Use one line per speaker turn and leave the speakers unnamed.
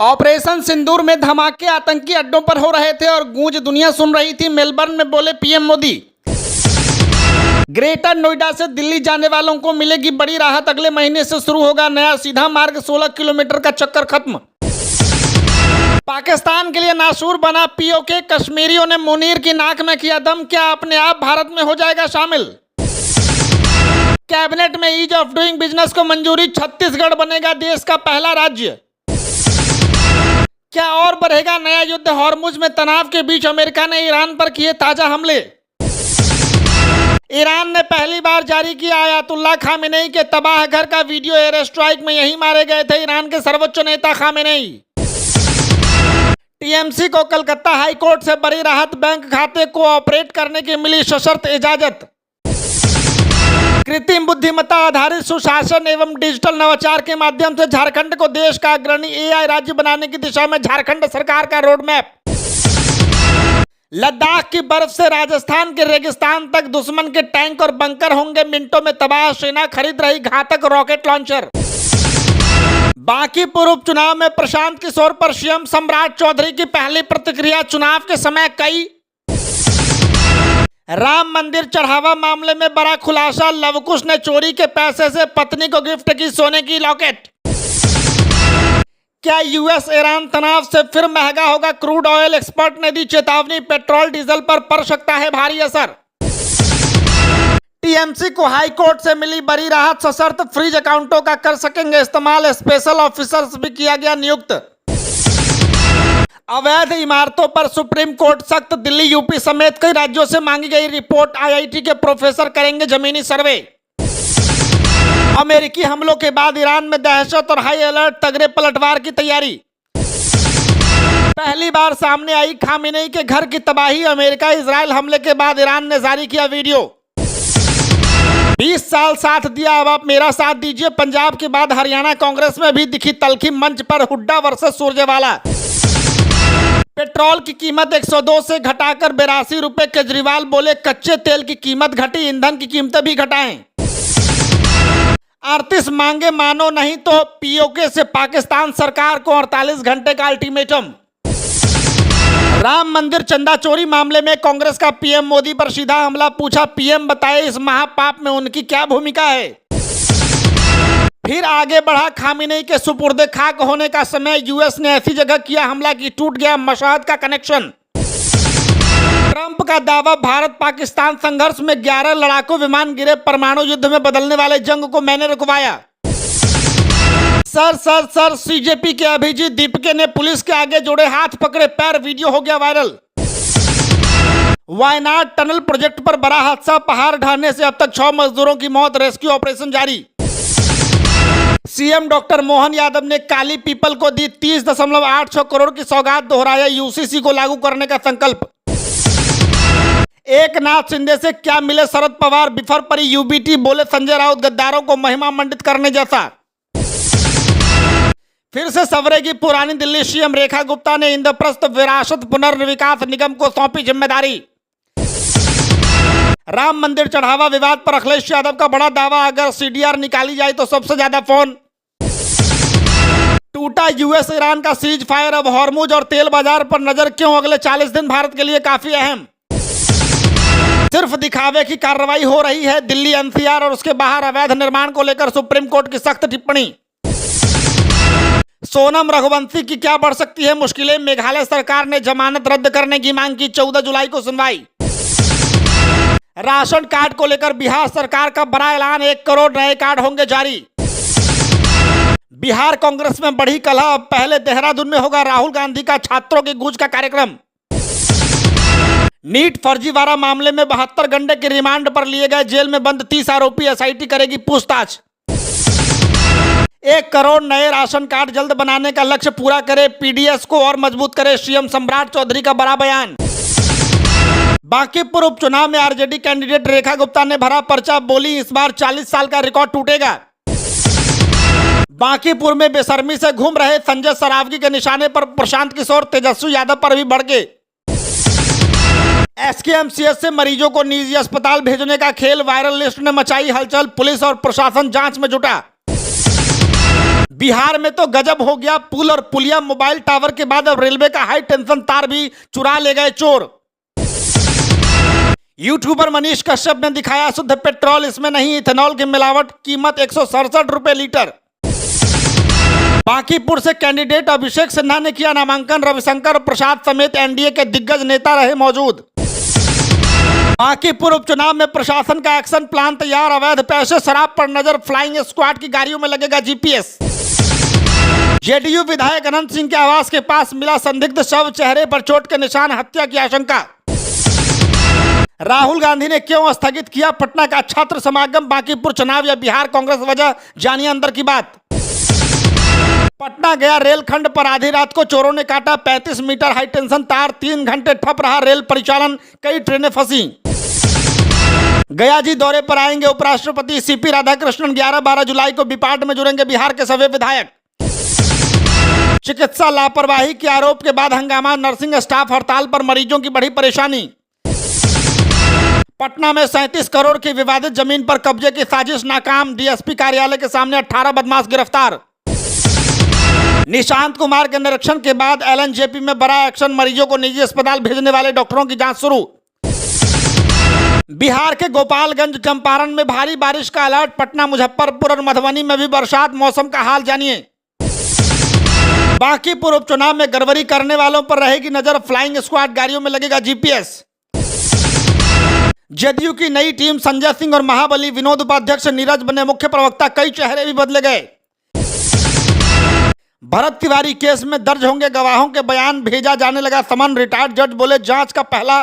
Operation सिंदूर में धमाके आतंकी अड्डों पर हो रहे थे और गूंज दुनिया सुन रही थी। मेलबर्न में बोले पीएम मोदी। ग्रेटर नोएडा से दिल्ली जाने वालों को मिलेगी बड़ी राहत। अगले महीने से शुरू होगा नया सीधा मार्ग। 16 किलोमीटर का चक्कर खत्म। पाकिस्तान के लिए नासूर बना पीओके। कश्मीरियों ने मुनीर की नाक में किया दम। क्या अपने आप भारत में हो जाएगा शामिल? कैबिनेट में ईज ऑफ डूइंग बिजनेस को मंजूरी। छत्तीसगढ़ बनेगा देश का पहला राज्य। क्या और बढ़ेगा नया युद्ध? हॉर्मुज में तनाव के बीच अमेरिका ने ईरान पर किए ताजा हमले। ईरान ने पहली बार जारी किया आयतुल्लाह खामेनेई के तबाह घर का वीडियो। एयर स्ट्राइक में यही मारे गए थे ईरान के सर्वोच्च नेता खामेनेई। टीएमसी को कलकत्ता हाईकोर्ट से बड़ी राहत। बैंक खाते को ऑपरेट करने की मिली सशर्त इजाजत। कृत्रिम बुद्धिमत्ता आधारित सुशासन एवं डिजिटल नवाचार के माध्यम से झारखंड को देश का अग्रणी एआई राज्य बनाने की दिशा में झारखंड सरकार का रोड मैप। लद्दाख की बर्फ से राजस्थान के रेगिस्तान तक दुश्मन के टैंक और बंकर होंगे मिनटों में तबाह। सेना खरीद रही घातक रॉकेट लॉन्चर। बांकीपुर उपचुनाव में प्रशांत किशोर पर सीएम सम्राट चौधरी की पहली प्रतिक्रिया। चुनाव के समय कई। राम मंदिर चढ़ावा मामले में बड़ा खुलासा। लवकुश ने चोरी के पैसे से पत्नी को गिफ्ट की सोने की लॉकेट। क्या यूएस ईरान तनाव से फिर महंगा होगा क्रूड ऑयल? एक्सपर्ट ने दी चेतावनी। पेट्रोल डीजल पर पड़ सकता है भारी असर। टीएमसी को हाई कोर्ट से मिली बड़ी राहत। सशर्त फ्रीज अकाउंटों का कर सकेंगे इस्तेमाल। स्पेशल ऑफिसर्स भी किया गया नियुक्त। अवैध इमारतों पर सुप्रीम कोर्ट सख्त। दिल्ली यूपी समेत कई राज्यों से मांगी गई रिपोर्ट। आईआईटी के प्रोफेसर करेंगे जमीनी सर्वे। अमेरिकी हमलों के बाद ईरान में दहशत और हाई अलर्ट। तगड़े पलटवार की तैयारी। पहली बार सामने आई खामेनेई के घर की तबाही। अमेरिका इजराइल हमले के बाद ईरान ने जारी किया वीडियो। 20 साल साथ दिया, अब आप मेरा साथ दीजिए। पंजाब के बाद हरियाणा कांग्रेस में भी दिखी तल्खी। मंच पर हुड्डा वर्सेस सुरजेवाला। पेट्रोल की कीमत 102 से घटाकर 82 रुपए। केजरीवाल बोले कच्चे तेल की कीमत घटी, ईंधन की कीमतें भी घटाएं। 38 मांगे मानो नहीं तो पीओके से पाकिस्तान सरकार को 48 घंटे का अल्टीमेटम। राम मंदिर चंदा चोरी मामले में कांग्रेस का पीएम मोदी पर सीधा हमला। पूछा पीएम बताए इस महापाप में उनकी क्या भूमिका है। फिर आगे बढ़ा खामेनेई के सुपुर्दे खाक होने का समय। यूएस ने ऐसी जगह किया हमला कि टूट गया मशहद का कनेक्शन। ट्रंप का दावा भारत पाकिस्तान संघर्ष में 11 लड़ाकू विमान गिरे। परमाणु युद्ध में बदलने वाले जंग को मैंने रुकवाया। सर सीजेपी के अभिजीत दीपके ने पुलिस के आगे जोड़े हाथ, पकड़े पैर। वीडियो हो गया वायरल। वायनाड टनल प्रोजेक्ट पर बड़ा हादसा। पहाड़ ढहने से अब तक 6 मजदूरों की मौत। रेस्क्यू ऑपरेशन जारी। सीएम डॉक्टर मोहन यादव ने काली पीपल को दी 30.86 करोड़ की सौगात। दोहराया यूसीसी को लागू करने का संकल्प। एकनाथ शिंदे से क्या मिले शरद पवार? बिफर पड़ी यूबीटी। बोले संजय राउत गद्दारों को महिमा मंडित करने जैसा। फिर से सवरेगी पुरानी दिल्ली। सीएम रेखा गुप्ता ने इंद्रप्रस्थ विरासत पुनर्विकास निगम को सौंपी जिम्मेदारी। राम मंदिर चढ़ावा विवाद पर अखिलेश यादव का बड़ा दावा। अगर सीडीआर निकाली जाए तो सबसे ज्यादा फोन। टूटा यूएस ईरान का सीज फायर। अब हॉर्मुज और तेल बाजार पर नजर क्यों? अगले 40 दिन भारत के लिए काफी अहम। सिर्फ दिखावे की कार्रवाई हो रही है। दिल्ली एनसीआर और उसके बाहर अवैध निर्माण को लेकर सुप्रीम कोर्ट की सख्त टिप्पणी। सोनम रघुवंशी की क्या बढ़ सकती है मुश्किलें? मेघालय सरकार ने जमानत रद्द करने की मांग की। 14 जुलाई को सुनवाई। राशन कार्ड को लेकर बिहार सरकार का बड़ा ऐलान। 1 करोड़ नए कार्ड होंगे जारी। बिहार कांग्रेस में बढ़ी कलह। पहले देहरादून में होगा राहुल गांधी का छात्रों की गूंज का कार्यक्रम। नीट फर्जीवाड़ा मामले में 72 घंटे की रिमांड पर लिए गए जेल में बंद 30 आरोपी। एसआईटी करेगी पूछताछ। 1 करोड़ नए राशन कार्ड जल्द बनाने का लक्ष्य पूरा करे। पीडीएस को और मजबूत करे। सीएम सम्राट चौधरी का बड़ा बयान। बांकीपुर उपचुनाव में आरजेडी कैंडिडेट रेखा गुप्ता ने भरा पर्चा। बोली इस बार 40 साल का रिकॉर्ड टूटेगा। बांकीपुर में बेशर्मी से घूम रहे संजय सरावगी के निशाने पर प्रशांत किशोर तेजस्वी यादव पर भी बढ़ गए। एसकेएमसीएच से मरीजों को निजी अस्पताल भेजने का खेल। वायरल लिस्ट ने मचाई हलचल। पुलिस और प्रशासन जांच में जुटा। बिहार में तो गजब हो गया, पुल और पुलिया मोबाइल टावर के बाद अब रेलवे का हाई टेंशन तार भी चुरा ले गए चोर। यूट्यूबर मनीष कश्यप ने दिखाया शुद्ध पेट्रोल, इसमें नहीं इथेनॉल की मिलावट, कीमत 167 रुपए लीटर। बांकीपुर से कैंडिडेट अभिषेक सिन्हा ने किया नामांकन, रविशंकर प्रसाद समेत एनडीए के दिग्गज नेता रहे मौजूद। बांकीपुर उपचुनाव में प्रशासन का एक्शन प्लान तैयार, अवैध पैसे शराब पर नजर, फ्लाइंग स्क्वाड की गाड़ियों में लगेगा जीपीएस। जेडीयू विधायक अनंत सिंह के आवास के पास मिला संदिग्ध शव, चेहरे पर चोट के निशान, हत्या की आशंका। राहुल गांधी ने क्यों स्थगित किया पटना का छात्र समागम, बांकीपुर चुनाव या बिहार कांग्रेस वजह, जानिए अंदर की बात। पटना गया रेलखंड पर आधी रात को चोरों ने काटा 35 मीटर हाई टेंशन तार, 3 घंटे ठप रहा रेल परिचालन, कई ट्रेनें फंसी। गया जी दौरे पर आएंगे उपराष्ट्रपति सीपी राधाकृष्णन, 11-12 जुलाई को बिपाट में जुड़ेंगे बिहार के सभी विधायक। चिकित्सा लापरवाही के आरोप के बाद हंगामा, नर्सिंग स्टाफ हड़ताल पर, मरीजों की बढ़ी परेशानी। पटना में 37 करोड़ की विवादित जमीन पर कब्जे की साजिश नाकाम, डीएसपी कार्यालय के सामने 18 बदमाश गिरफ्तार। निशांत कुमार के निरीक्षण के बाद एलएनजेपी में बड़ा एक्शन, मरीजों को निजी अस्पताल भेजने वाले डॉक्टरों की जांच शुरू। बिहार के गोपालगंज चंपारण में भारी बारिश का अलर्ट, पटना मुजफ्फरपुर और मधुबनी में भी बरसात, मौसम का हाल जानिए। बांकीपुर उपचुनाव में गड़बड़ी करने वालों पर रहेगी नजर, फ्लाइंग स्क्वाड गाड़ियों में लगेगा जीपीएस। जदयू की नई टीम, संजय सिंह और महाबली, विनोद उपाध्यक्ष नीरज बने मुख्य प्रवक्ता, कई चेहरे भी बदले गए। भरत तिवारी केस में दर्ज होंगे गवाहों के बयान, भेजा जाने लगा समन, रिटायर्ड जज बोले जांच का पहला